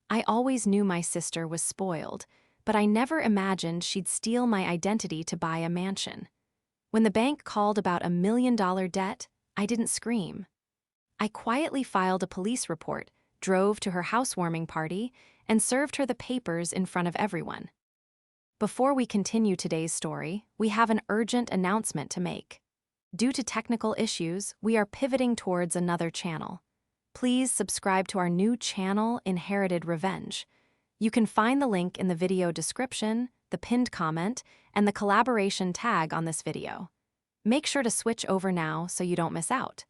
I always knew my sister was spoiled, but I never imagined she'd steal my identity to buy a mansion. When the bank called about $1 million debt, I didn't scream. I quietly filed a police report, drove to her housewarming party, and served her the papers in front of everyone. Before we continue today's story, we have an urgent announcement to make. Due to technical issues, we are pivoting towards another channel. Please subscribe to our new channel, Inherited Revenge. You can find the link in the video description, the pinned comment, and the collaboration tag on this video. Make sure to switch over now so you don't miss out.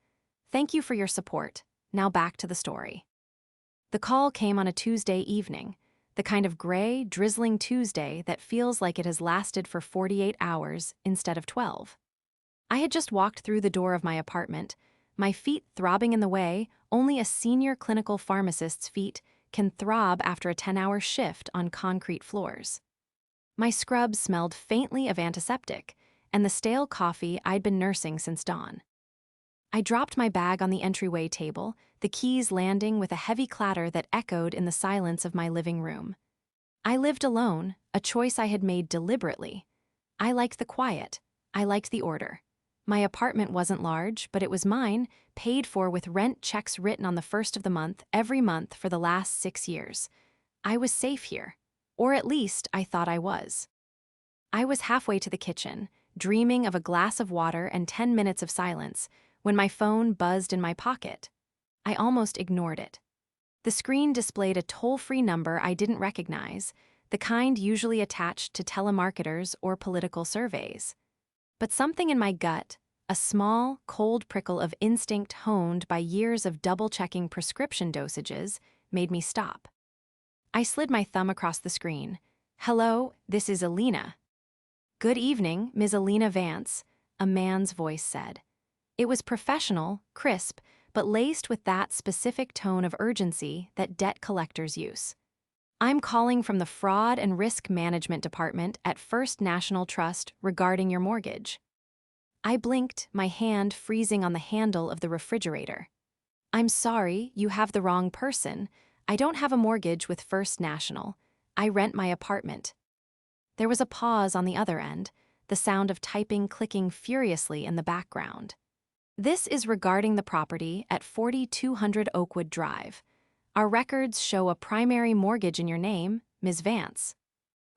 Thank you for your support. Now back to the story. The call came on a Tuesday evening, the kind of gray, drizzling Tuesday that feels like it has lasted for 48 hours instead of 12. I had just walked through the door of my apartment, my feet throbbing in the way only a senior clinical pharmacist's feet can throb after a 10-hour shift on concrete floors. My scrubs smelled faintly of antiseptic, and the stale coffee I'd been nursing since dawn. I dropped my bag on the entryway table, the keys landing with a heavy clatter that echoed in the silence of my living room. I lived alone, a choice I had made deliberately. I liked the quiet. I liked the order. My apartment wasn't large, but it was mine, paid for with rent checks written on the first of the month every month for the last 6 years. I was safe here, or at least I thought I was. I was halfway to the kitchen, dreaming of a glass of water and 10 minutes of silence, when my phone buzzed in my pocket. I almost ignored it. The screen displayed a toll-free number I didn't recognize, the kind usually attached to telemarketers or political surveys. But something in my gut, a small, cold prickle of instinct honed by years of double-checking prescription dosages, made me stop. I slid my thumb across the screen. "Hello, this is Alina." "Good evening, Ms. Alina Vance," a man's voice said. It was professional, crisp, but laced with that specific tone of urgency that debt collectors use. "I'm calling from the Fraud and Risk Management Department at First National Trust regarding your mortgage." I blinked, my hand freezing on the handle of the refrigerator. "I'm sorry, you have the wrong person. I don't have a mortgage with First National. I rent my apartment." There was a pause on the other end, the sound of typing clicking furiously in the background. "This is regarding the property at 4200 Oakwood Drive. Our records show a primary mortgage in your name, Ms. Vance.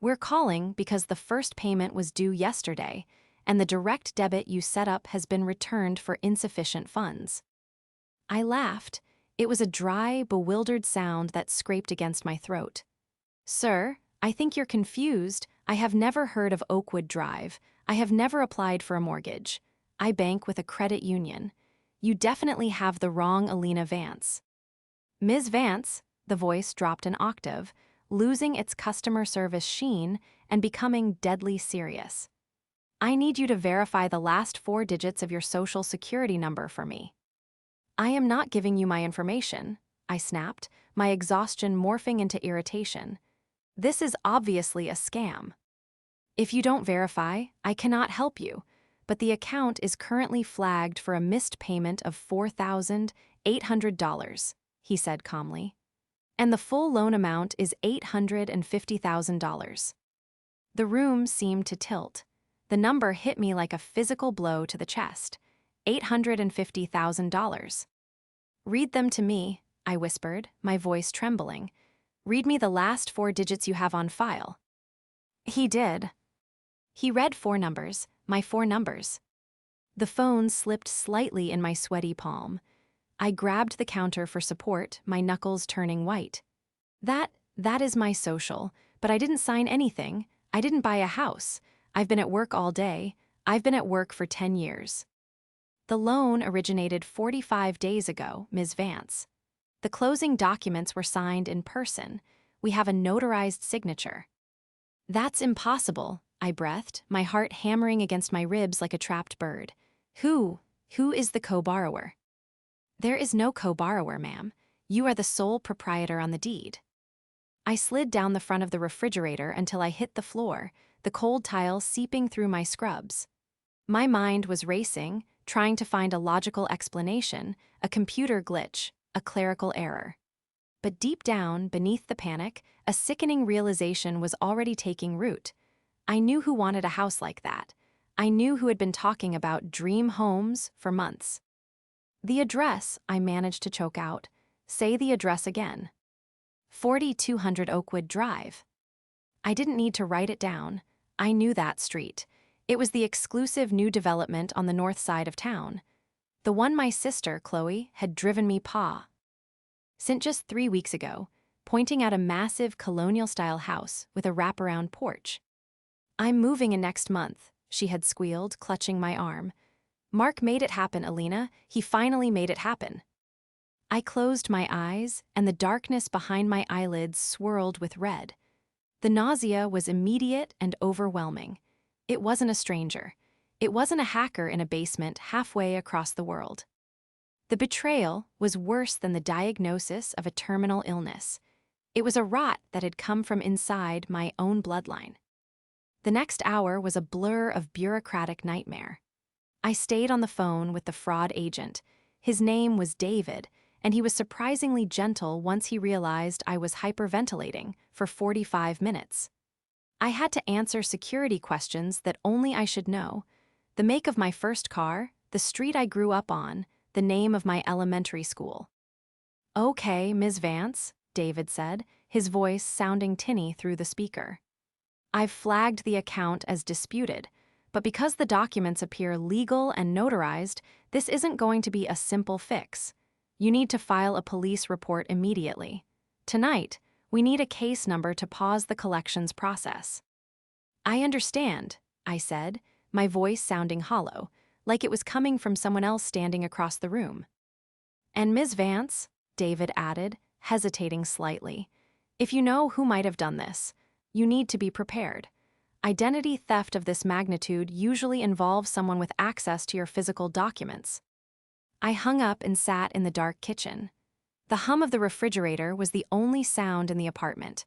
We're calling because the first payment was due yesterday, and the direct debit you set up has been returned for insufficient funds." I laughed. It was a dry, bewildered sound that scraped against my throat. "Sir, I think you're confused. I have never heard of Oakwood Drive. I have never applied for a mortgage. I bank with a credit union. You definitely have the wrong Alina Vance." "Ms. Vance," the voice dropped an octave, losing its customer service sheen and becoming deadly serious. "I need you to verify the last 4 digits of your social security number for me." "I am not giving you my information," I snapped, my exhaustion morphing into irritation. "This is obviously a scam. If you don't verify, I cannot help you, but the account is currently flagged for a missed payment of $4,800, he said calmly. "And the full loan amount is $850,000. The room seemed to tilt. The number hit me like a physical blow to the chest. $850,000. "Read them to me," I whispered, my voice trembling. "Read me the last 4 digits you have on file." He did. He read 4 numbers, my 4 numbers. The phone slipped slightly in my sweaty palm. I grabbed the counter for support, my knuckles turning white. That is my social, but I didn't sign anything. I didn't buy a house. I've been at work all day. I've been at work for 10 years. "The loan originated 45 days ago, Ms. Vance. The closing documents were signed in person. We have a notarized signature." "That's impossible," I breathed, my heart hammering against my ribs like a trapped bird. Who is the co-borrower?" "There is no co-borrower, ma'am. You are the sole proprietor on the deed." I slid down the front of the refrigerator until I hit the floor, the cold tile seeping through my scrubs. My mind was racing, trying to find a logical explanation, a computer glitch, a clerical error. But deep down, beneath the panic, a sickening realization was already taking root. I knew who wanted a house like that. I knew who had been talking about dream homes for months. The address, I managed to choke out. Say the address again. 4200 Oakwood Drive. I didn't need to write it down. I knew that street. It was the exclusive new development on the north side of town. The one my sister, Chloe, had driven me since just 3 weeks ago, pointing out a massive colonial-style house with a wraparound porch. "I'm moving in next month," she had squealed, clutching my arm. "Mark made it happen, Alina. He finally made it happen." I closed my eyes, and the darkness behind my eyelids swirled with red. The nausea was immediate and overwhelming. It wasn't a stranger. It wasn't a hacker in a basement halfway across the world. The betrayal was worse than the diagnosis of a terminal illness. It was a rot that had come from inside my own bloodline. The next hour was a blur of bureaucratic nightmare. I stayed on the phone with the fraud agent. His name was David, and he was surprisingly gentle once he realized I was hyperventilating for 45 minutes. I had to answer security questions that only I should know: the make of my first car, the street I grew up on, the name of my elementary school. "Okay, Ms. Vance," David said, his voice sounding tinny through the speaker. "I've flagged the account as disputed, but because the documents appear legal and notarized, this isn't going to be a simple fix. You need to file a police report immediately. Tonight, we need a case number to pause the collections process." "I understand," I said, my voice sounding hollow, like it was coming from someone else standing across the room. "And Ms. Vance," David added, hesitating slightly, "if you know who might have done this, you need to be prepared. Identity theft of this magnitude usually involves someone with access to your physical documents." I hung up and sat in the dark kitchen. The hum of the refrigerator was the only sound in the apartment.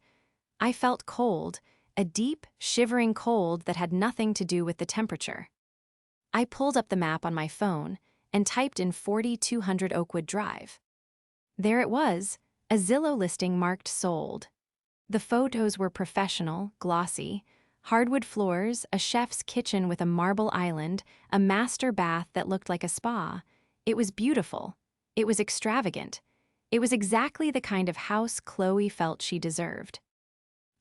I felt cold, a deep, shivering cold that had nothing to do with the temperature. I pulled up the map on my phone and typed in 4200 Oakwood Drive. There it was, a Zillow listing marked sold. The photos were professional, glossy: hardwood floors, a chef's kitchen with a marble island, a master bath that looked like a spa. It was beautiful. It was extravagant. It was exactly the kind of house Chloe felt she deserved.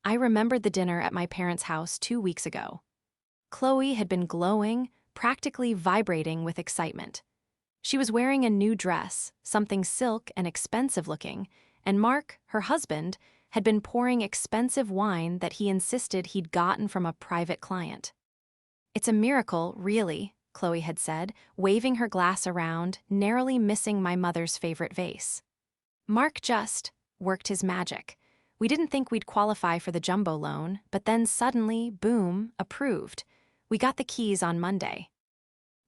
I remembered the dinner at my parents' house 2 weeks ago. Chloe had been glowing, practically vibrating with excitement. She was wearing a new dress, something silk and expensive looking, and Mark, her husband, had been pouring expensive wine that he insisted he'd gotten from a private client. "It's a miracle, really," Chloe had said, waving her glass around, narrowly missing my mother's favorite vase. "Mark just worked his magic. We didn't think we'd qualify for the jumbo loan, but then suddenly, boom, approved. We got the keys on Monday."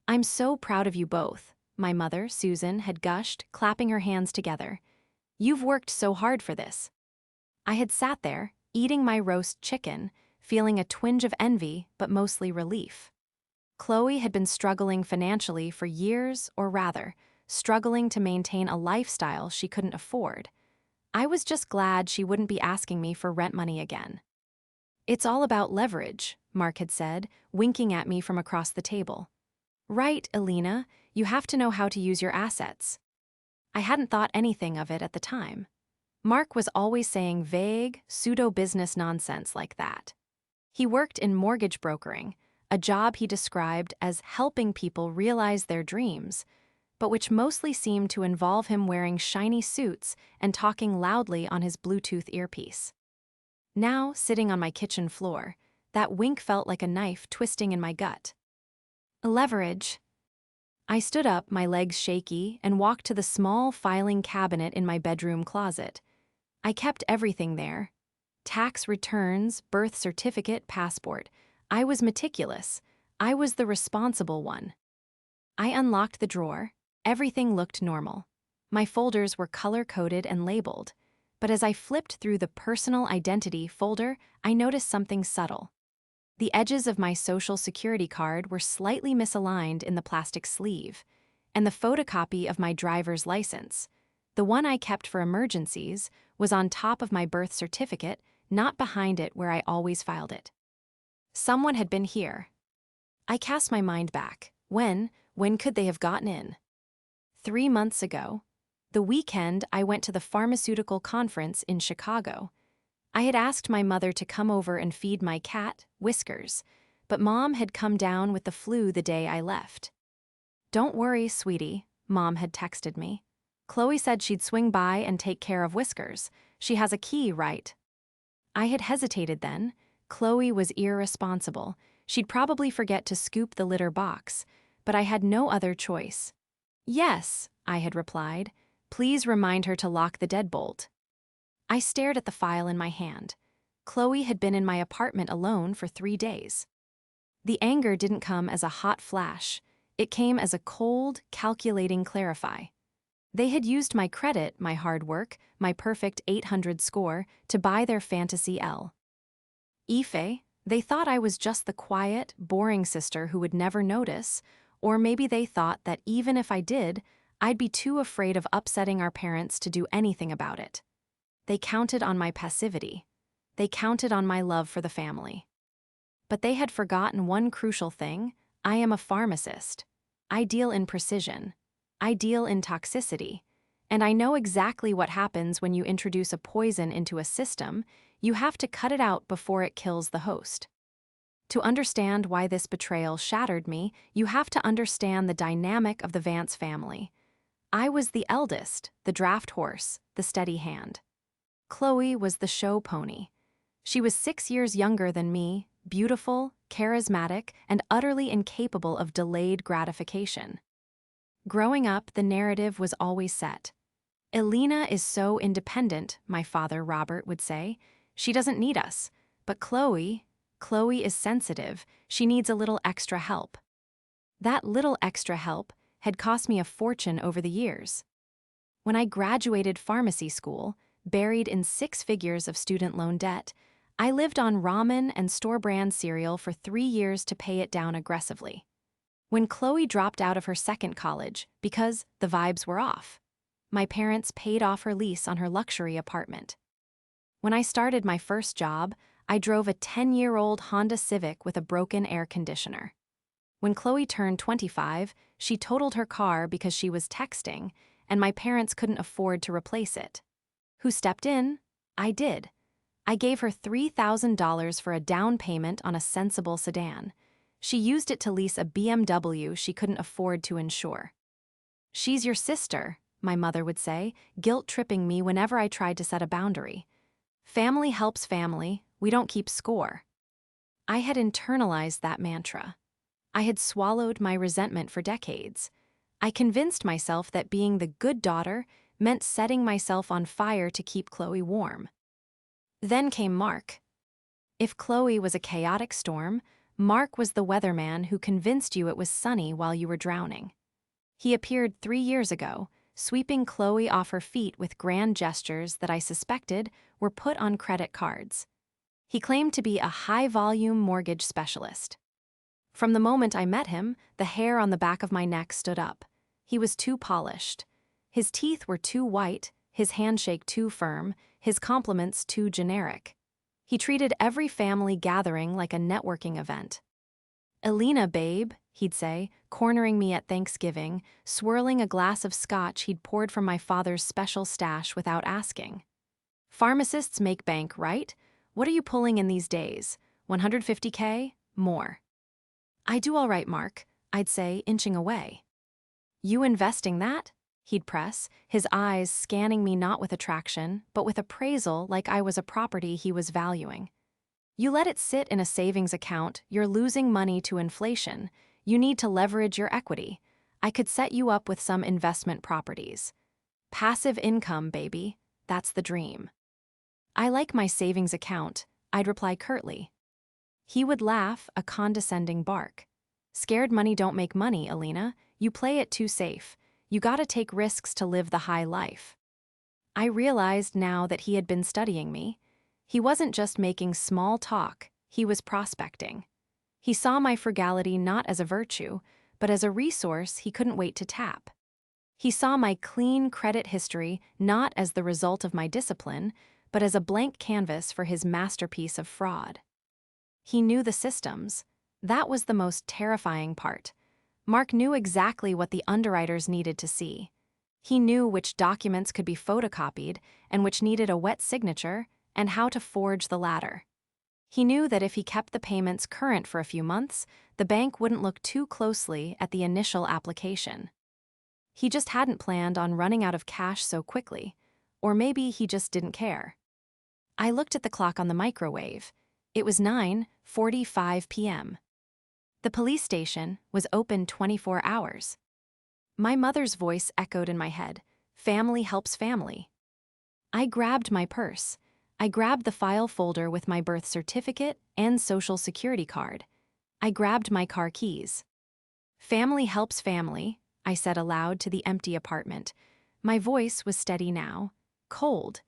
"I'm so proud of you both," my mother, Susan, had gushed, clapping her hands together. "You've worked so hard for this." I had sat there, eating my roast chicken, feeling a twinge of envy, but mostly relief. Chloe had been struggling financially for years, or rather, struggling to maintain a lifestyle she couldn't afford. I was just glad she wouldn't be asking me for rent money again. "It's all about leverage," Mark had said, winking at me from across the table. "Right, Alina, you have to know how to use your assets." I hadn't thought anything of it at the time. Mark was always saying vague, pseudo-business nonsense like that. He worked in mortgage brokering, a job he described as helping people realize their dreams, but which mostly seemed to involve him wearing shiny suits and talking loudly on his Bluetooth earpiece. Now, sitting on my kitchen floor, that wink felt like a knife twisting in my gut. Leverage. I stood up, my legs shaky, and walked to the small filing cabinet in my bedroom closet. I kept everything there: tax returns, birth certificate, passport. I was meticulous. I was the responsible one. I unlocked the drawer. Everything looked normal. My folders were color-coded and labeled, but as I flipped through the personal identity folder, I noticed something subtle. The edges of my social security card were slightly misaligned in the plastic sleeve, and the photocopy of my driver's license. The one I kept for emergencies was on top of my birth certificate, not behind it where I always filed it. Someone had been here. I cast my mind back. When could they have gotten in? 3 months ago, the weekend I went to the pharmaceutical conference in Chicago. I had asked my mother to come over and feed my cat, Whiskers, but Mom had come down with the flu the day I left. "Don't worry, sweetie," Mom had texted me. "Chloe said she'd swing by and take care of Whiskers. She has a key, right?" I had hesitated then. Chloe was irresponsible. She'd probably forget to scoop the litter box, but I had no other choice. "Yes," I had replied. "Please remind her to lock the deadbolt." I stared at the file in my hand. Chloe had been in my apartment alone for 3 days. The anger didn't come as a hot flash. It came as a cold, calculating clarify. They had used my credit, my hard work, my perfect 800 score, to buy their fantasy L. Ife, they thought I was just the quiet, boring sister who would never notice, or maybe they thought that even if I did, I'd be too afraid of upsetting our parents to do anything about it. They counted on my passivity. They counted on my love for the family. But they had forgotten one crucial thing. I am a pharmacist. I deal in precision. I deal in toxicity. And I know exactly what happens when you introduce a poison into a system. You have to cut it out before it kills the host. To understand why this betrayal shattered me, you have to understand the dynamic of the Vance family. I was the eldest, the draft horse, the steady hand. Chloe was the show pony. She was 6 years younger than me, beautiful, charismatic, and utterly incapable of delayed gratification. Growing up, the narrative was always set. "Elena is so independent," my father Robert would say. "She doesn't need us. But Chloe is sensitive. She needs a little extra help." That little extra help had cost me a fortune over the years. When I graduated pharmacy school, buried in 6 figures of student loan debt, I lived on ramen and store-brand cereal for 3 years to pay it down aggressively. When Chloe dropped out of her second college because the vibes were off, my parents paid off her lease on her luxury apartment. When I started my first job, I drove a 10-year-old Honda Civic with a broken air conditioner. When Chloe turned 25, she totaled her car because she was texting, and my parents couldn't afford to replace it. Who stepped in? I did. I gave her $3,000 for a down payment on a sensible sedan. She used it to lease a BMW she couldn't afford to insure. "She's your sister," my mother would say, guilt-tripping me whenever I tried to set a boundary. "Family helps family, we don't keep score." I had internalized that mantra. I had swallowed my resentment for decades. I convinced myself that being the good daughter meant setting myself on fire to keep Chloe warm. Then came Mark. If Chloe was a chaotic storm, Mark was the weatherman who convinced you it was sunny while you were drowning. He appeared 3 years ago, sweeping Chloe off her feet with grand gestures that I suspected were put on credit cards. He claimed to be a high-volume mortgage specialist. From the moment I met him, the hair on the back of my neck stood up. He was too polished. His teeth were too white, his handshake too firm, his compliments too generic. He treated every family gathering like a networking event. "Elena, babe," he'd say, cornering me at Thanksgiving, swirling a glass of scotch he'd poured from my father's special stash without asking. "Pharmacists make bank, right? What are you pulling in these days? 150K? More." "I do all right, Mark," I'd say, inching away. "You investing that?" He'd press, his eyes scanning me not with attraction, but with appraisal like I was a property he was valuing. "You let it sit in a savings account, you're losing money to inflation. You need to leverage your equity. I could set you up with some investment properties. Passive income, baby. That's the dream." "I like my savings account," I'd reply curtly. He would laugh, a condescending bark. "Scared money don't make money, Elena. You play it too safe. You gotta take risks to live the high life." I realized now that he had been studying me. He wasn't just making small talk, he was prospecting. He saw my frugality not as a virtue, but as a resource he couldn't wait to tap. He saw my clean credit history not as the result of my discipline, but as a blank canvas for his masterpiece of fraud. He knew the systems. That was the most terrifying part. Mark knew exactly what the underwriters needed to see. He knew which documents could be photocopied and which needed a wet signature, and how to forge the latter. He knew that if he kept the payments current for a few months, the bank wouldn't look too closely at the initial application. He just hadn't planned on running out of cash so quickly, or maybe he just didn't care. I looked at the clock on the microwave. It was 9:45 p.m. The police station was open 24 hours. My mother's voice echoed in my head, "Family helps family." I grabbed my purse. I grabbed the file folder with my birth certificate and social security card. I grabbed my car keys. "Family helps family," I said aloud to the empty apartment. My voice was steady now, cold.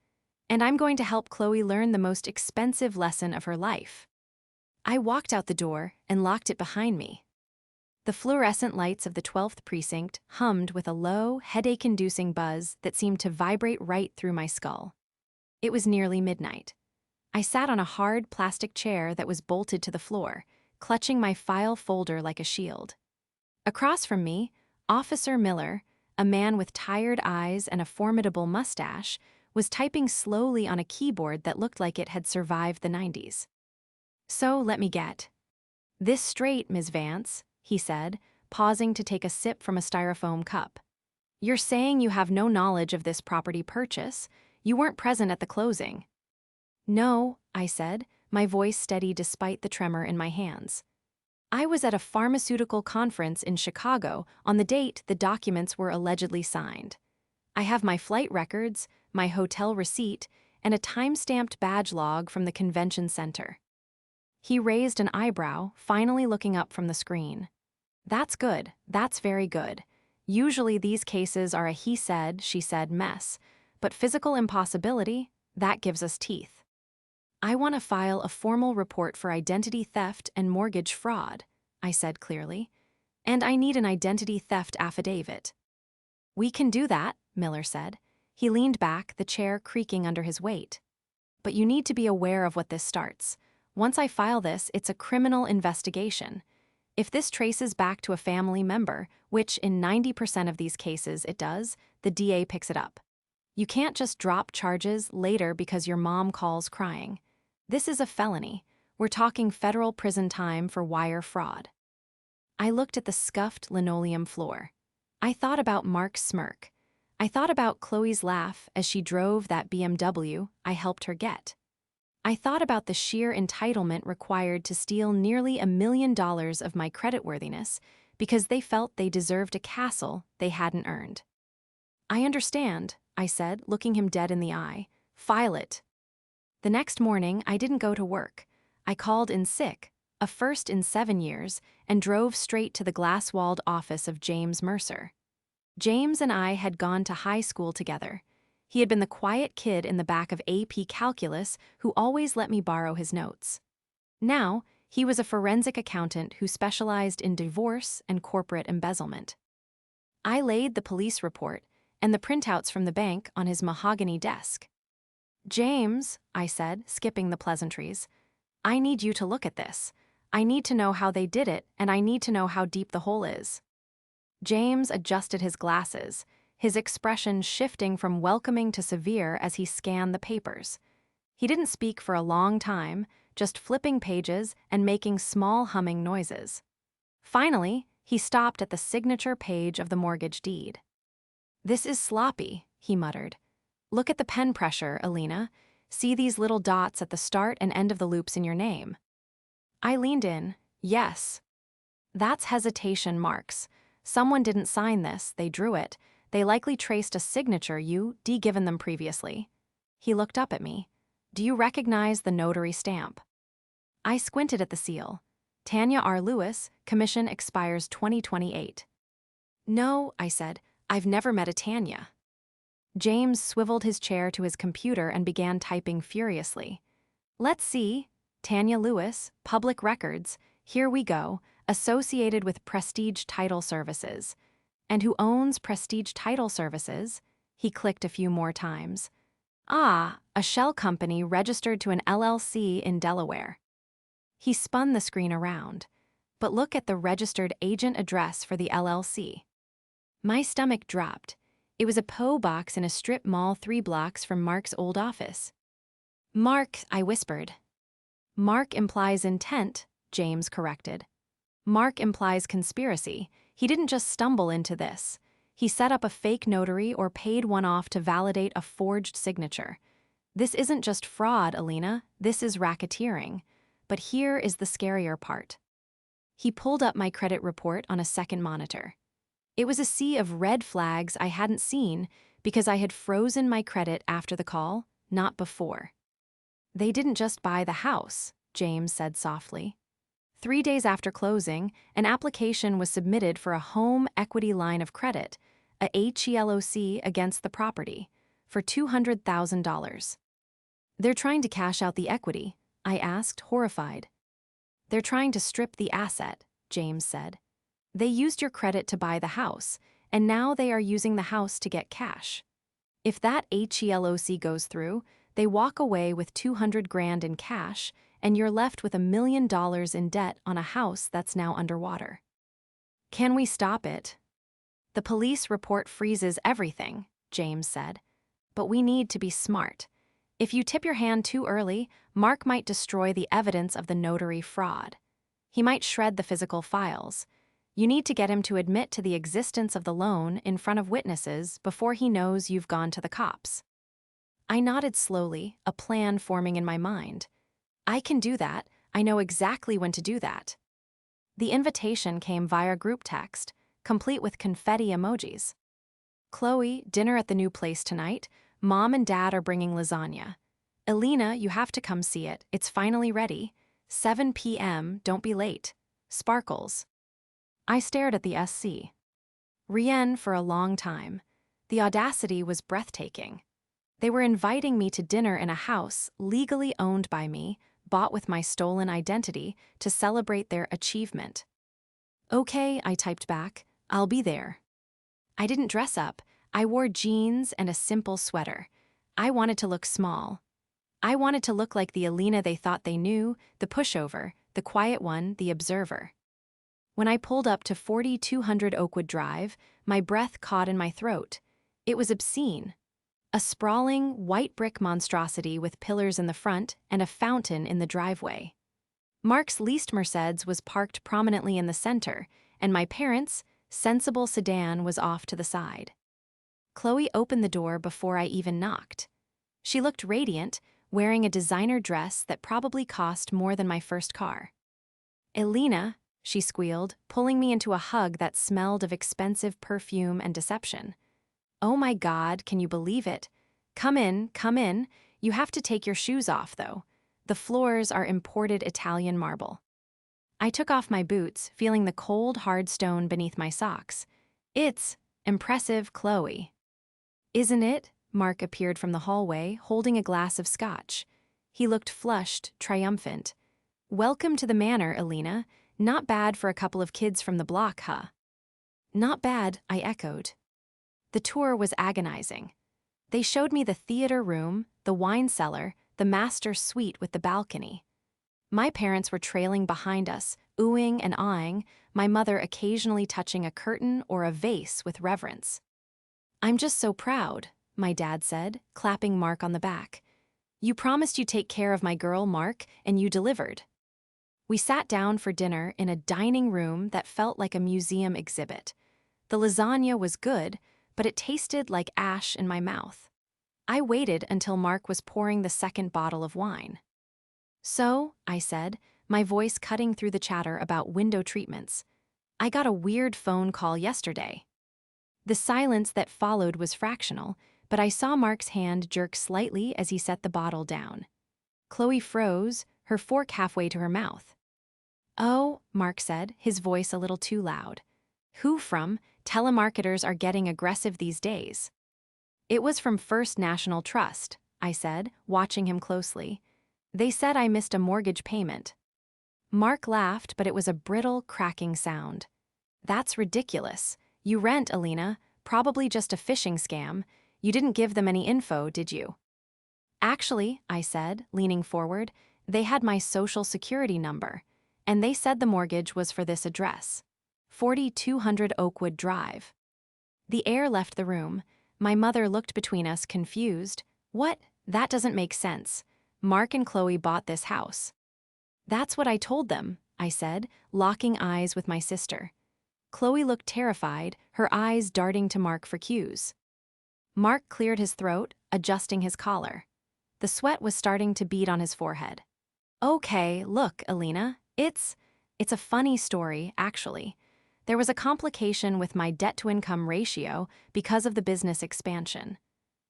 "And I'm going to help Chloe learn the most expensive lesson of her life." I walked out the door and locked it behind me. The fluorescent lights of the 12th precinct hummed with a low, headache-inducing buzz that seemed to vibrate right through my skull. It was nearly midnight. I sat on a hard plastic chair that was bolted to the floor, clutching my file folder like a shield. Across from me, Officer Miller, a man with tired eyes and a formidable mustache, was typing slowly on a keyboard that looked like it had survived the 90s. "So let me get this straight, Ms. Vance," he said, pausing to take a sip from a styrofoam cup. "You're saying you have no knowledge of this property purchase? You weren't present at the closing." "No," I said, my voice steady despite the tremor in my hands. "I was at a pharmaceutical conference in Chicago on the date the documents were allegedly signed. I have my flight records, my hotel receipt, and a time-stamped badge log from the convention center." He raised an eyebrow, finally looking up from the screen. "That's good. That's very good. Usually these cases are a he said, she said mess, but physical impossibility, that gives us teeth. I want to file a formal report for identity theft and mortgage fraud," I said clearly, "and I need an identity theft affidavit." "We can do that," Miller said. He leaned back, the chair creaking under his weight. "But you need to be aware of what this starts. Once I file this, it's a criminal investigation. If this traces back to a family member, which in 90% of these cases it does, the DA picks it up. You can't just drop charges later because your mom calls crying. This is a felony. We're talking federal prison time for wire fraud." I looked at the scuffed linoleum floor. I thought about Mark's smirk. I thought about Chloe's laugh as she drove that BMW I helped her get. I thought about the sheer entitlement required to steal nearly $1 million of my creditworthiness because they felt they deserved a castle they hadn't earned. "I understand," I said, looking him dead in the eye. "File it." The next morning, I didn't go to work. I called in sick, a first in 7 years, and drove straight to the glass-walled office of James Mercer. James and I had gone to high school together. He had been the quiet kid in the back of AP Calculus who always let me borrow his notes. Now, he was a forensic accountant who specialized in divorce and corporate embezzlement. I laid the police report and the printouts from the bank on his mahogany desk. "James," I said, skipping the pleasantries, "I need you to look at this. I need to know how they did it, and I need to know how deep the hole is." James adjusted his glasses, his expression shifting from welcoming to severe as he scanned the papers. He didn't speak for a long time, just flipping pages and making small humming noises. Finally, he stopped at the signature page of the mortgage deed. "This is sloppy," he muttered. "Look at the pen pressure, Alina. See these little dots at the start and end of the loops in your name." I leaned in. "Yes. That's hesitation marks. Someone didn't sign this, they drew it. They likely traced a signature you'd given them previously." He looked up at me. "Do you recognize the notary stamp?" I squinted at the seal. "Tanya R. Lewis, commission expires 2028. "No," I said, "I've never met a Tanya." James swiveled his chair to his computer and began typing furiously. "Let's see. Tanya Lewis, public records. Here we go. Associated with Prestige Title Services. And who owns Prestige Title Services? He clicked a few more times. Ah, a shell company registered to an LLC in Delaware. He spun the screen around. But look at the registered agent address for the LLC. My stomach dropped. It was a P.O. box in a strip mall 3 blocks from Mark's old office. Mark, I whispered. Mark implies intent, James corrected. Mark implies conspiracy. He didn't just stumble into this. He set up a fake notary or paid one off to validate a forged signature. This isn't just fraud, Alina. This is racketeering. But here is the scarier part. He pulled up my credit report on a second monitor. It was a sea of red flags I hadn't seen because I had frozen my credit after the call, not before. They didn't just buy the house, James said softly. 3 days after closing, an application was submitted for a home equity line of credit, a HELOC against the property, for $200,000. They're trying to cash out the equity, I asked, horrified. They're trying to strip the asset, James said. They used your credit to buy the house, and now they are using the house to get cash. If that HELOC goes through, they walk away with $200,000 in cash, and you're left with $1 million in debt on a house that's now underwater. Can we stop it? The police report freezes everything, James said. But we need to be smart. If you tip your hand too early, Mark might destroy the evidence of the notary fraud. He might shred the physical files. You need to get him to admit to the existence of the loan in front of witnesses before he knows you've gone to the cops. I nodded slowly, a plan forming in my mind. I can do that. I know exactly when to do that. The invitation came via group text, complete with confetti emojis. Chloe, dinner at the new place tonight. Mom and Dad are bringing lasagna. Alina, you have to come see it. It's finally ready. 7 p.m., don't be late. Sparkles. I stared at the SC. Rien for a long time. The audacity was breathtaking. They were inviting me to dinner in a house legally owned by me, bought with my stolen identity, to celebrate their achievement. Okay, I typed back. I'll be there. I didn't dress up. I wore jeans and a simple sweater. I wanted to look small. I wanted to look like the Alina they thought they knew, the pushover, the quiet one, the observer. When I pulled up to 4200 Oakwood Drive, my breath caught in my throat. It was obscene. A sprawling, white brick monstrosity with pillars in the front and a fountain in the driveway. Mark's leased Mercedes was parked prominently in the center, and my parents' sensible sedan was off to the side. Chloe opened the door before I even knocked. She looked radiant, wearing a designer dress that probably cost more than my first car. Alina, she squealed, pulling me into a hug that smelled of expensive perfume and deception. Oh my God, can you believe it? Come in, come in. You have to take your shoes off, though. The floors are imported Italian marble. I took off my boots, feeling the cold, hard stone beneath my socks. It's impressive, Chloe. Isn't it? Mark appeared from the hallway, holding a glass of scotch. He looked flushed, triumphant. Welcome to the manor, Alina. Not bad for a couple of kids from the block, huh? Not bad, I echoed. The tour was agonizing. They showed me the theater room, the wine cellar, the master suite with the balcony. My parents were trailing behind us, oohing and awing, my mother occasionally touching a curtain or a vase with reverence. I'm just so proud, my dad said, clapping Mark on the back. You promised you'd take care of my girl, Mark, and you delivered. We sat down for dinner in a dining room that felt like a museum exhibit. The lasagna was good, but it tasted like ash in my mouth. I waited until Mark was pouring the second bottle of wine. So, I said, my voice cutting through the chatter about window treatments, I got a weird phone call yesterday. The silence that followed was fractional, but I saw Mark's hand jerk slightly as he set the bottle down. Chloe froze, her fork halfway to her mouth. Oh, Mark said, his voice a little too loud. Who from? Telemarketers are getting aggressive these days. It was from First National Trust, I said, watching him closely. They said I missed a mortgage payment. Mark laughed, but it was a brittle, cracking sound. That's ridiculous. You rent, Alina, probably just a phishing scam. You didn't give them any info, did you? Actually, I said, leaning forward, they had my social security number, and they said the mortgage was for this address, 4200 Oakwood Drive. The air left the room. My mother looked between us, confused. What? That doesn't make sense. Mark and Chloe bought this house. That's what I told them, I said, locking eyes with my sister. Chloe looked terrified, her eyes darting to Mark for cues. Mark cleared his throat, adjusting his collar. The sweat was starting to bead on his forehead. Okay, look, Alina, it's a funny story, actually. There was a complication with my debt-to-income ratio because of the business expansion.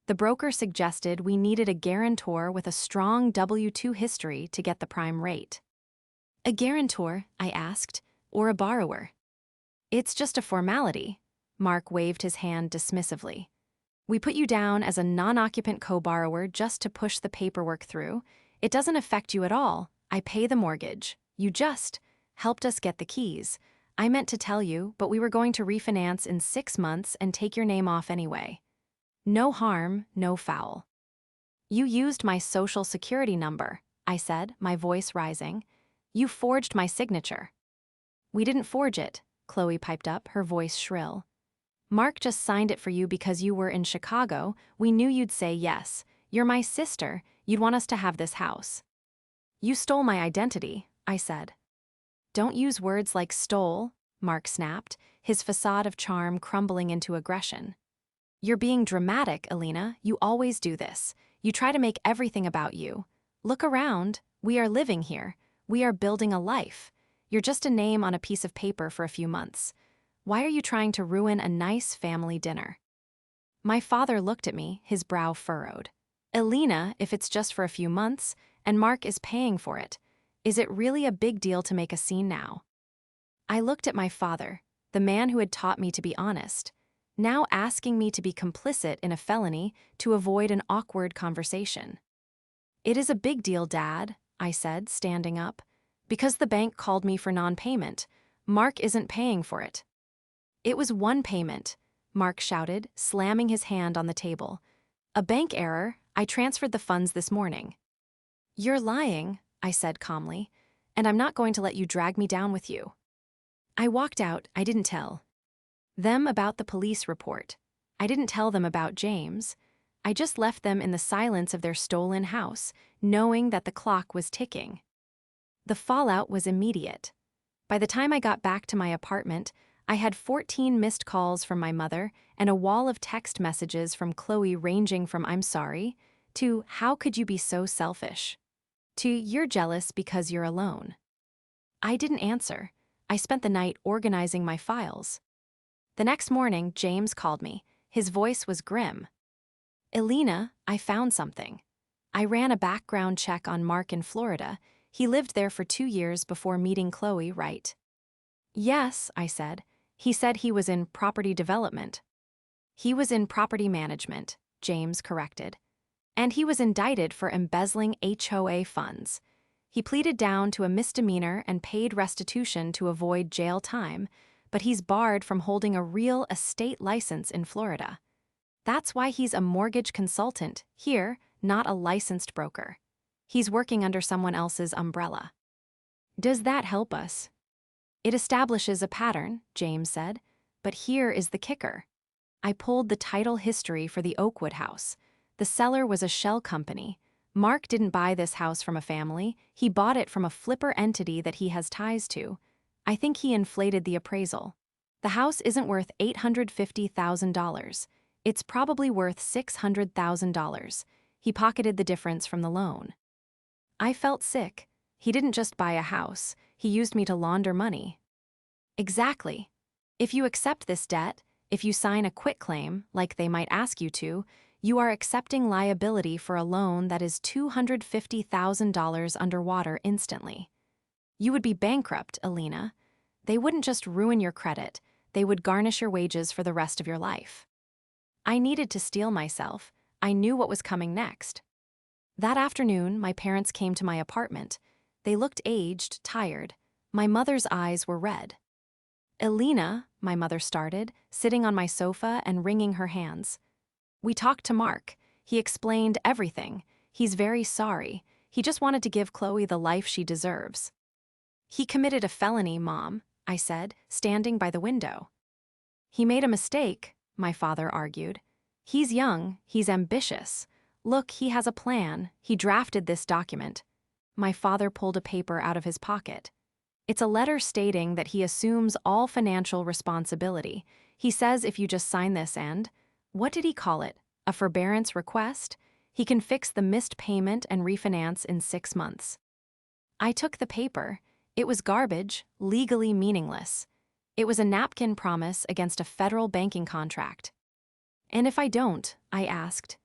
The broker suggested we needed a guarantor with a strong W-2 history to get the prime rate. A guarantor, I asked, or a borrower? It's just a formality. Mark waved his hand dismissively. We put you down as a non-occupant co-borrower just to push the paperwork through. It doesn't affect you at all. I pay the mortgage. You just helped us get the keys. I meant to tell you, but we were going to refinance in 6 months and take your name off anyway. No harm, no foul. You used my social security number, I said, my voice rising. You forged my signature. We didn't forge it, Chloe piped up, her voice shrill. Mark just signed it for you because you were in Chicago. We knew you'd say yes. You're my sister. You'd want us to have this house. You stole my identity, I said. Don't use words like stole, Mark snapped, his facade of charm crumbling into aggression. You're being dramatic, Alina. You always do this. You try to make everything about you. Look around. We are living here. We are building a life. You're just a name on a piece of paper for a few months. Why are you trying to ruin a nice family dinner? My father looked at me, his brow furrowed. Alina, if it's just for a few months, and Mark is paying for it, is it really a big deal to make a scene now? I looked at my father, the man who had taught me to be honest, now asking me to be complicit in a felony to avoid an awkward conversation. It is a big deal, Dad, I said, standing up. Because the bank called me for non-payment. Mark isn't paying for it. It was one payment, Mark shouted, slamming his hand on the table. A bank error. I transferred the funds this morning. You're lying, I said calmly, and I'm not going to let you drag me down with you. I walked out. I didn't tell them about the police report. I didn't tell them about James. I just left them in the silence of their stolen house, knowing that the clock was ticking. The fallout was immediate. By the time I got back to my apartment, I had 14 missed calls from my mother and a wall of text messages from Chloe ranging from "I'm sorry" to "How could you be so selfish?" to "You're jealous because you're alone." I didn't answer. I spent the night organizing my files. The next morning, James called me. His voice was grim. Alina, I found something. I ran a background check on Mark in Florida. He lived there for 2 years before meeting Chloe, right? Yes, I said. He said he was in property development. He was in property management, James corrected. And he was indicted for embezzling HOA funds. He pleaded down to a misdemeanor and paid restitution to avoid jail time, but he's barred from holding a real estate license in Florida. That's why he's a mortgage consultant here, not a licensed broker. He's working under someone else's umbrella. Does that help us? It establishes a pattern, James said, but here is the kicker. I pulled the title history for the Oakwood house. The seller was a shell company. Mark didn't buy this house from a family. He bought it from a flipper entity that he has ties to. I think he inflated the appraisal. The house isn't worth $850,000. It's probably worth $600,000. He pocketed the difference from the loan. I felt sick. He didn't just buy a house. He used me to launder money. Exactly. If you accept this debt, if you sign a quitclaim, like they might ask you to, you are accepting liability for a loan that is $250,000 underwater instantly. You would be bankrupt, Alina. They wouldn't just ruin your credit, they would garnish your wages for the rest of your life. I needed to steel myself. I knew what was coming next. That afternoon, my parents came to my apartment. They looked aged, tired. My mother's eyes were red. Elena, my mother started, sitting on my sofa and wringing her hands. We talked to Mark. He explained everything. He's very sorry. He just wanted to give Chloe the life she deserves. He committed a felony, Mom, I said, standing by the window. He made a mistake, my father argued. He's young, he's ambitious. Look, he has a plan. He drafted this document. My father pulled a paper out of his pocket. It's a letter stating that he assumes all financial responsibility. He says if you just sign this and, what did he call it? A forbearance request? He can fix the missed payment and refinance in 6 months. I took the paper. It was garbage, legally meaningless. It was a napkin promise against a federal banking contract. And if I don't? I asked.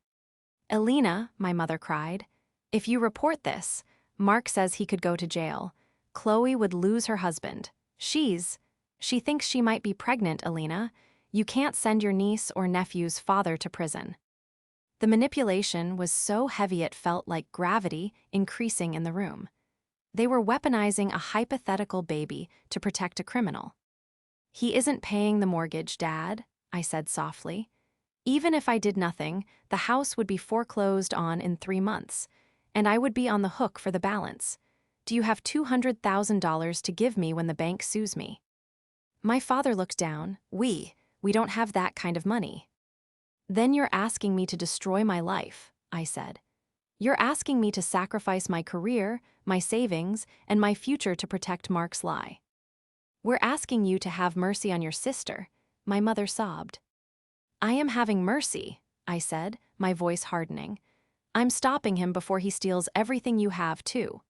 Elena, my mother cried, if you report this, Mark says he could go to jail. Chloe would lose her husband. She thinks she might be pregnant, Elena. You can't send your niece or nephew's father to prison. The manipulation was so heavy it felt like gravity increasing in the room. They were weaponizing a hypothetical baby to protect a criminal. He isn't paying the mortgage, Dad, I said softly. Even if I did nothing, the house would be foreclosed on in 3 months, and I would be on the hook for the balance. Do you have $200,000 to give me when the bank sues me? My father looked down. We don't have that kind of money. Then you're asking me to destroy my life, I said. You're asking me to sacrifice my career, my savings, and my future to protect Mark's lie. We're asking you to have mercy on your sister, my mother sobbed. I am having mercy, I said, my voice hardening. I'm stopping him before he steals everything you have, too.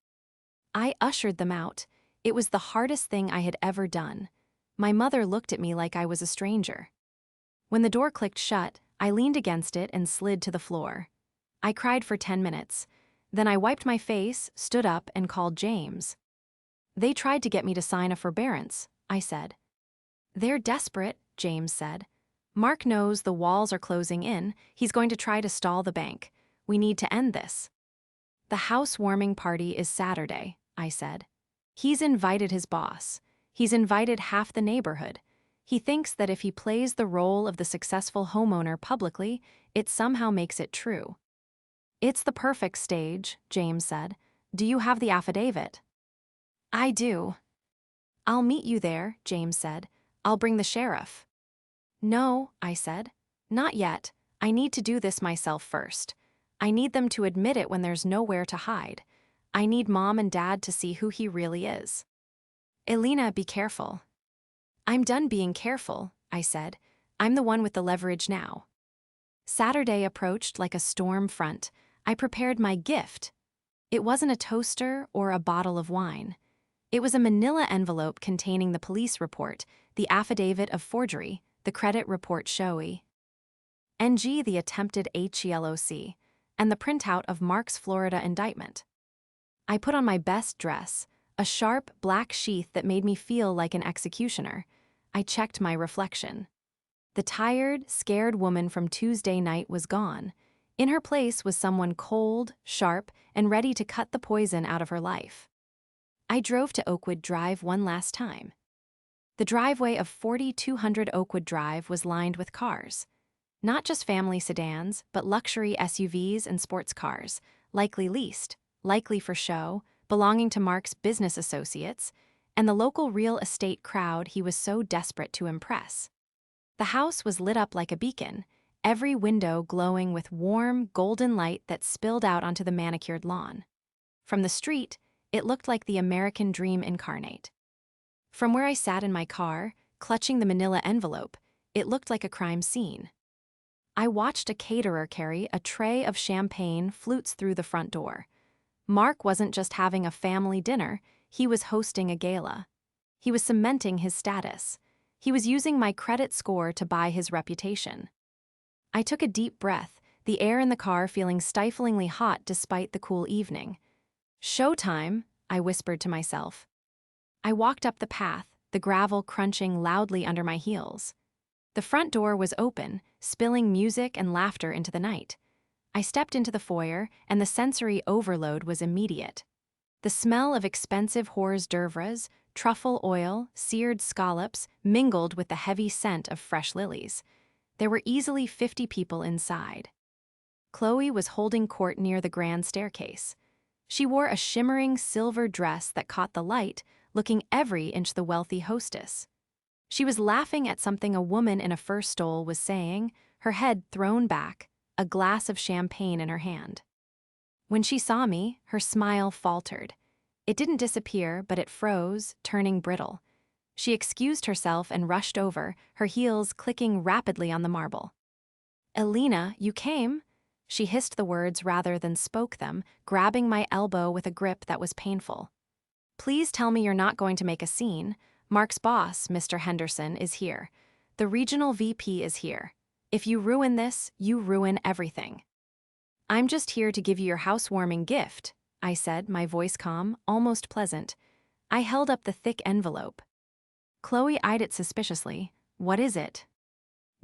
I ushered them out. It was the hardest thing I had ever done. My mother looked at me like I was a stranger. When the door clicked shut, I leaned against it and slid to the floor. I cried for 10 minutes. Then I wiped my face, stood up, and called James. They tried to get me to sign a forbearance, I said. They're desperate, James said. Mark knows the walls are closing in. He's going to try to stall the bank. We need to end this. The housewarming party is Saturday, I said. He's invited his boss. He's invited half the neighborhood. He thinks that if he plays the role of the successful homeowner publicly, it somehow makes it true. It's the perfect stage, James said. Do you have the affidavit? I do. I'll meet you there, James said. I'll bring the sheriff. No, I said. Not yet. I need to do this myself first. I need them to admit it when there's nowhere to hide. I need Mom and Dad to see who he really is. Elena, be careful. I'm done being careful, I said. I'm the one with the leverage now. Saturday approached like a storm front. I prepared my gift. It wasn't a toaster or a bottle of wine. It was a manila envelope containing the police report, the affidavit of forgery, the credit report showy, NG the attempted HELOC, and the printout of Mark's Florida indictment. I put on my best dress, a sharp black sheath that made me feel like an executioner. I checked my reflection. The tired, scared woman from Tuesday night was gone. In her place was someone cold, sharp, and ready to cut the poison out of her life. I drove to Oakwood Drive one last time. The driveway of 4200 Oakwood Drive was lined with cars. Not just family sedans, but luxury SUVs and sports cars, likely leased, likely for show, belonging to Mark's business associates, and the local real estate crowd he was so desperate to impress. The house was lit up like a beacon, every window glowing with warm, golden light that spilled out onto the manicured lawn. From the street, it looked like the American dream incarnate. From where I sat in my car, clutching the manila envelope, it looked like a crime scene. I watched a caterer carry a tray of champagne flutes through the front door. Mark wasn't just having a family dinner, he was hosting a gala. He was cementing his status. He was using my credit score to buy his reputation. I took a deep breath, the air in the car feeling stiflingly hot despite the cool evening. Showtime, I whispered to myself. I walked up the path, the gravel crunching loudly under my heels. The front door was open, spilling music and laughter into the night. I stepped into the foyer, and the sensory overload was immediate. The smell of expensive hors d'oeuvres, truffle oil, seared scallops mingled with the heavy scent of fresh lilies. There were easily 50 people inside. Chloe was holding court near the grand staircase. She wore a shimmering silver dress that caught the light, looking every inch the wealthy hostess. She was laughing at something a woman in a fur stole was saying, her head thrown back, a glass of champagne in her hand. When she saw me, her smile faltered. It didn't disappear, but it froze, turning brittle. She excused herself and rushed over, her heels clicking rapidly on the marble. "Elena, you came?" She hissed the words rather than spoke them, grabbing my elbow with a grip that was painful. "Please tell me you're not going to make a scene. Mark's boss, Mr. Henderson, is here. The regional VP is here. If you ruin this, you ruin everything." "I'm just here to give you your housewarming gift," I said, my voice calm, almost pleasant. I held up the thick envelope. Chloe eyed it suspiciously. "What is it?"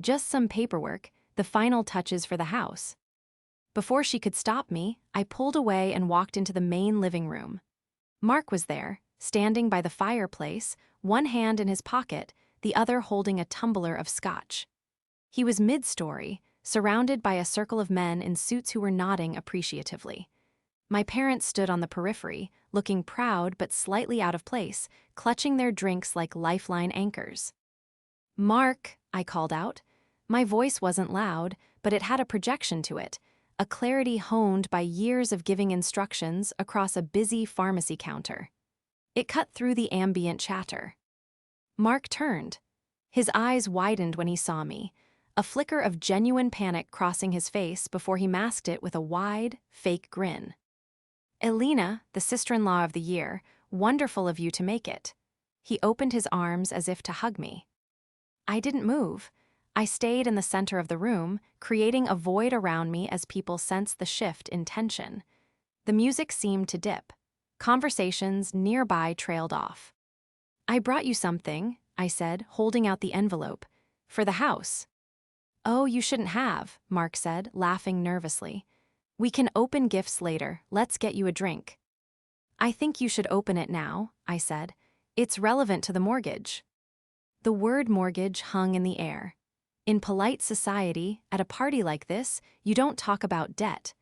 "Just some paperwork, the final touches for the house." Before she could stop me, I pulled away and walked into the main living room. Mark was there, standing by the fireplace, one hand in his pocket, the other holding a tumbler of scotch. He was mid-story, surrounded by a circle of men in suits who were nodding appreciatively. My parents stood on the periphery, looking proud but slightly out of place, clutching their drinks like lifeline anchors. "Mark," I called out. My voice wasn't loud, but it had a projection to it, a clarity honed by years of giving instructions across a busy pharmacy counter. It cut through the ambient chatter. Mark turned. His eyes widened when he saw me, a flicker of genuine panic crossing his face before he masked it with a wide, fake grin. "Elena, the sister-in-law of the year, wonderful of you to make it." He opened his arms as if to hug me. I didn't move. I stayed in the center of the room, creating a void around me as people sensed the shift in tension. The music seemed to dip. Conversations nearby trailed off. "I brought you something," I said, holding out the envelope. "For the house." "Oh, you shouldn't have," Mark said, laughing nervously. "We can open gifts later. Let's get you a drink." "I think you should open it now," I said. "It's relevant to the mortgage." The word mortgage hung in the air. In polite society, at a party like this, you don't talk about debt.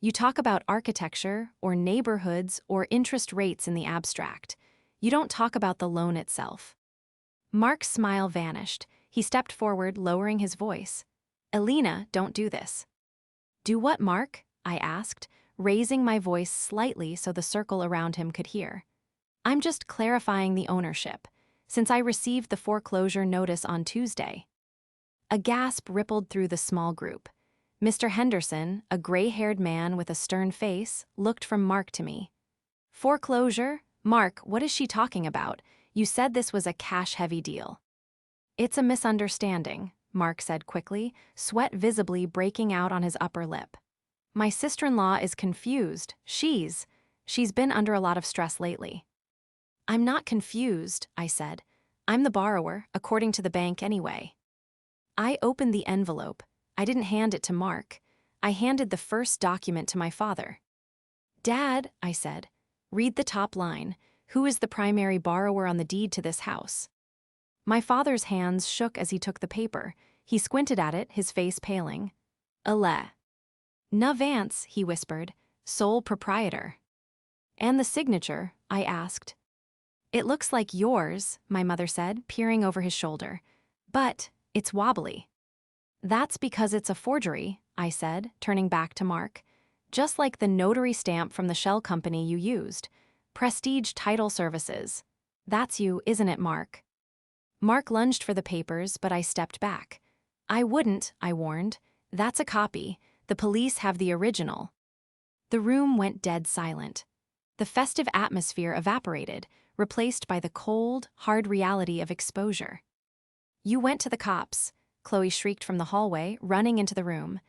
You talk about architecture, or neighborhoods, or interest rates in the abstract. You don't talk about the loan itself. Mark's smile vanished. He stepped forward, lowering his voice. "Elena, don't do this." "Do what, Mark?" I asked, raising my voice slightly so the circle around him could hear. "I'm just clarifying the ownership, since I received the foreclosure notice on Tuesday." A gasp rippled through the small group. Mr. Henderson, a gray-haired man with a stern face, looked from Mark to me. "Foreclosure? Mark, what is she talking about? You said this was a cash-heavy deal." "It's a misunderstanding," Mark said quickly, sweat visibly breaking out on his upper lip. "My sister-in-law is confused. She's been under a lot of stress lately." "I'm not confused," I said. "I'm the borrower, according to the bank anyway." I opened the envelope. I didn't hand it to Mark. I handed the first document to my father. "Dad," I said, "read the top line. Who is the primary borrower on the deed to this house?" My father's hands shook as he took the paper. He squinted at it, his face paling. "Ale." "Na Vance," he whispered, "sole proprietor." "And the signature?" I asked. "It looks like yours," my mother said, peering over his shoulder. "But it's wobbly." "That's because it's a forgery," I said, turning back to Mark. "Just like the notary stamp from the shell company you used. Prestige Title Services. That's you, isn't it, Mark?" Mark lunged for the papers, but I stepped back. "I wouldn't," I warned. "That's a copy. The police have the original." The room went dead silent. The festive atmosphere evaporated, replaced by the cold, hard reality of exposure. "You went to the cops," Chloe shrieked from the hallway, running into the room.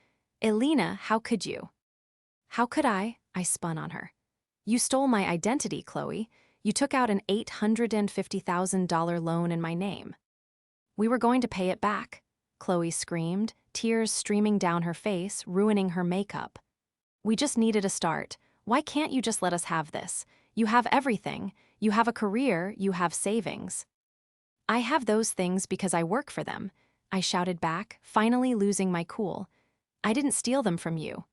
"Elena, how could you?" "How could I?" I spun on her. "You stole my identity, Chloe. You took out an $850,000 loan in my name." "We were going to pay it back," Chloe screamed, tears streaming down her face, ruining her makeup. "We just needed a start. Why can't you just let us have this? You have everything. You have a career, you have savings. I have those things because I work for them, I shouted back, finally losing my cool. I didn't steal them from you.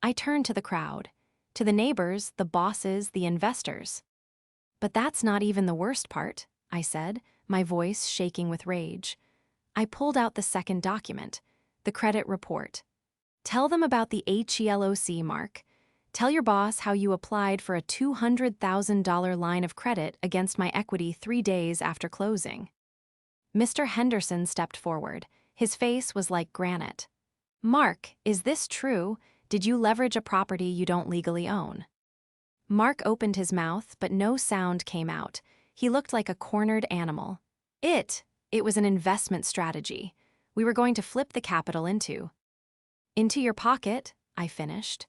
I turned to the crowd, to the neighbors, the bosses, the investors. But that's not even the worst part, I said, my voice shaking with rage. I pulled out the second document, the credit report. Tell them about the HELOC, Mark. Tell your boss how you applied for a $200,000 line of credit against my equity 3 days after closing. Mr. Henderson stepped forward. His face was like granite. Mark, is this true? Did you leverage a property you don't legally own? Mark opened his mouth, but no sound came out. He looked like a cornered animal. It was an investment strategy. We were going to flip the capital into your pocket, I finished.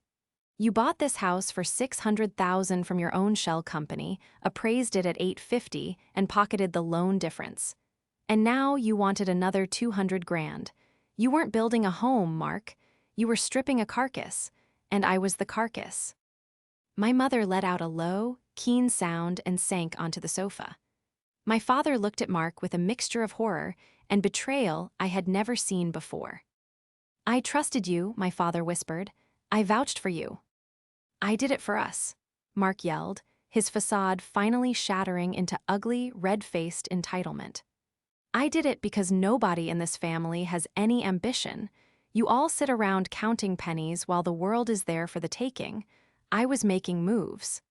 You bought this house for $600,000 from your own shell company, appraised it at $850, and pocketed the loan difference. And now you wanted another $200,000. You weren't building a home, Mark. You were stripping a carcass, and I was the carcass. My mother let out a low, keen sound and sank onto the sofa. My father looked at Mark with a mixture of horror and betrayal I had never seen before. I trusted you, my father whispered. I vouched for you. I did it for us, Mark yelled, his facade finally shattering into ugly, red-faced entitlement. I did it because nobody in this family has any ambition. You all sit around counting pennies while the world is there for the taking. I was making moves.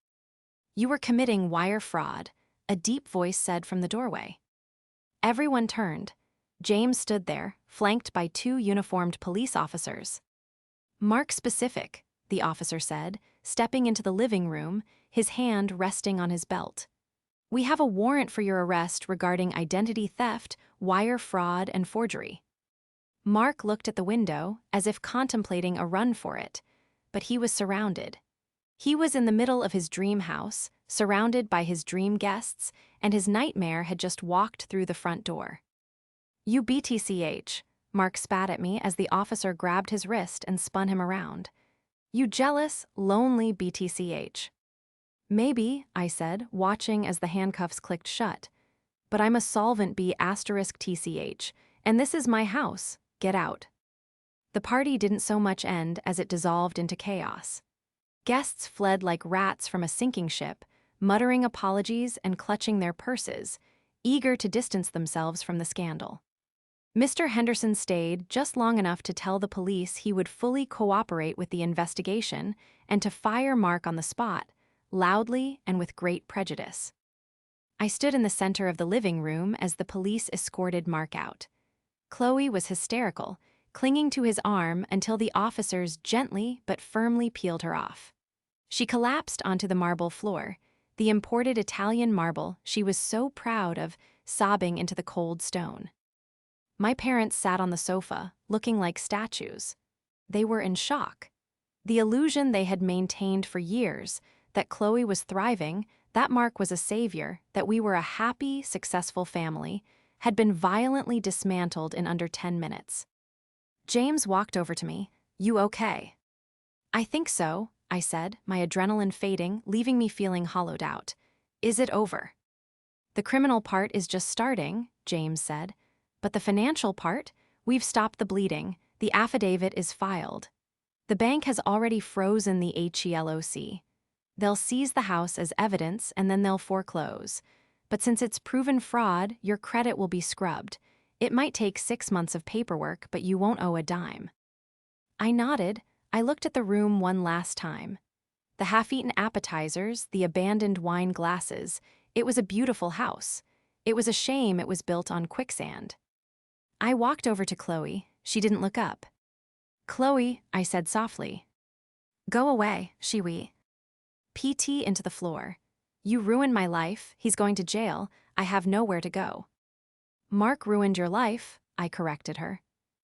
You were committing wire fraud, a deep voice said from the doorway. Everyone turned. James stood there, flanked by 2 uniformed police officers. Mark specific, the officer said, stepping into the living room, his hand resting on his belt. We have a warrant for your arrest regarding identity theft, wire fraud, and forgery. Mark looked at the window as if contemplating a run for it, but he was surrounded. He was in the middle of his dream house, surrounded by his dream guests, and his nightmare had just walked through the front door. You BTCH, Mark spat at me as the officer grabbed his wrist and spun him around. You jealous, lonely BTCH. Maybe, I said, watching as the handcuffs clicked shut. But I'm a solvent B*TCH, and this is my house. Get out. The party didn't so much end as it dissolved into chaos. Guests fled like rats from a sinking ship, muttering apologies and clutching their purses, eager to distance themselves from the scandal. Mr. Henderson stayed just long enough to tell the police he would fully cooperate with the investigation and to fire Mark on the spot, loudly and with great prejudice. I stood in the center of the living room as the police escorted Mark out. Chloe was hysterical, clinging to his arm until the officers gently but firmly peeled her off. She collapsed onto the marble floor, the imported Italian marble she was so proud of, sobbing into the cold stone. My parents sat on the sofa, looking like statues. They were in shock. The illusion they had maintained for years, that Chloe was thriving, that Mark was a savior, that we were a happy, successful family, had been violently dismantled in under 10 minutes. James walked over to me. You okay? I think so, I said, my adrenaline fading, leaving me feeling hollowed out. Is it over? The criminal part is just starting, James said. But the financial part? We've stopped the bleeding. The affidavit is filed. The bank has already frozen the HELOC. They'll seize the house as evidence and then they'll foreclose. But since it's proven fraud, your credit will be scrubbed. It might take 6 months of paperwork, but you won't owe a dime. I nodded. I looked at the room one last time. The half-eaten appetizers, the abandoned wine glasses. It was a beautiful house. It was a shame it was built on quicksand. I walked over to Chloe. She didn't look up. Chloe, I said softly. Go away, she wee. PT into the floor. You ruined my life. He's going to jail. I have nowhere to go. Mark ruined your life, I corrected her.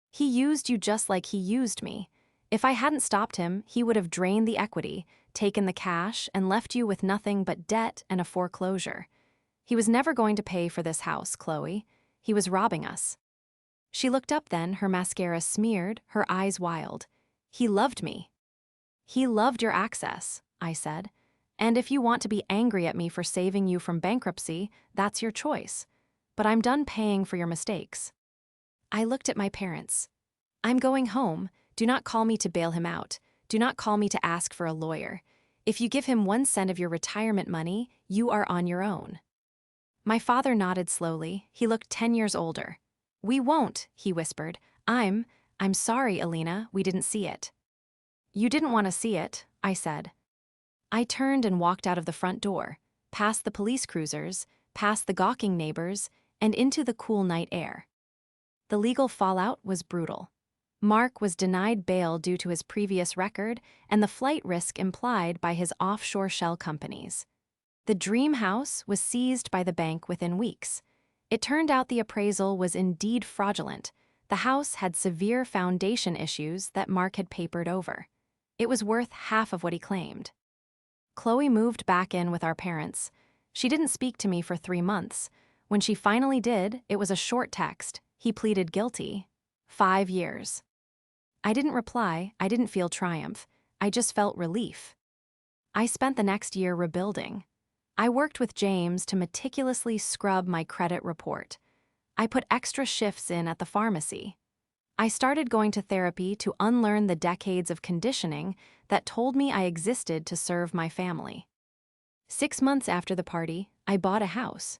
He used you just like he used me. If I hadn't stopped him, he would have drained the equity, taken the cash, and left you with nothing but debt and a foreclosure. He was never going to pay for this house, Chloe. He was robbing us. She looked up then, her mascara smeared, her eyes wild. He loved me. He loved your access, I said. And if you want to be angry at me for saving you from bankruptcy, that's your choice. But I'm done paying for your mistakes. I looked at my parents. I'm going home. Do not call me to bail him out. Do not call me to ask for a lawyer. If you give him 1 cent of your retirement money, you are on your own. My father nodded slowly. He looked 10 years older. We won't, he whispered. I'm sorry, Alina, we didn't see it. You didn't want to see it, I said. I turned and walked out of the front door, past the police cruisers, past the gawking neighbors, and into the cool night air. The legal fallout was brutal. Mark was denied bail due to his previous record and the flight risk implied by his offshore shell companies. The dream house was seized by the bank within weeks. It turned out the appraisal was indeed fraudulent. The house had severe foundation issues that Mark had papered over. It was worth half of what he claimed. Chloe moved back in with our parents. She didn't speak to me for 3 months. When she finally did, it was a short text. He pleaded guilty. 5 years. I didn't reply. I didn't feel triumph. I just felt relief. I spent the next year rebuilding. I worked with James to meticulously scrub my credit report. I put extra shifts in at the pharmacy. I started going to therapy to unlearn the decades of conditioning that told me I existed to serve my family. 6 months after the party, I bought a house.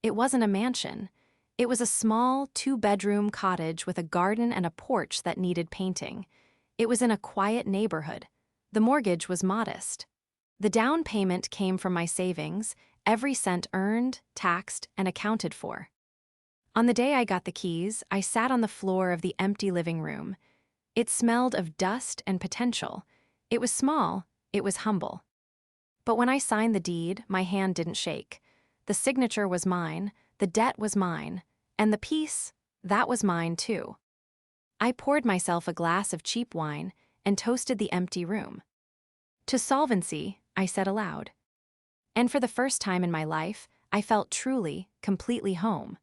It wasn't a mansion. It was a small 2-bedroom cottage with a garden and a porch that needed painting. It was in a quiet neighborhood. The mortgage was modest. The down payment came from my savings, every cent earned, taxed, and accounted for. On the day I got the keys, I sat on the floor of the empty living room. It smelled of dust and potential. It was small, it was humble. But when I signed the deed, my hand didn't shake. The signature was mine, the debt was mine, and the peace, that was mine too. I poured myself a glass of cheap wine and toasted the empty room. To solvency, I said aloud. And for the first time in my life, I felt truly, completely home.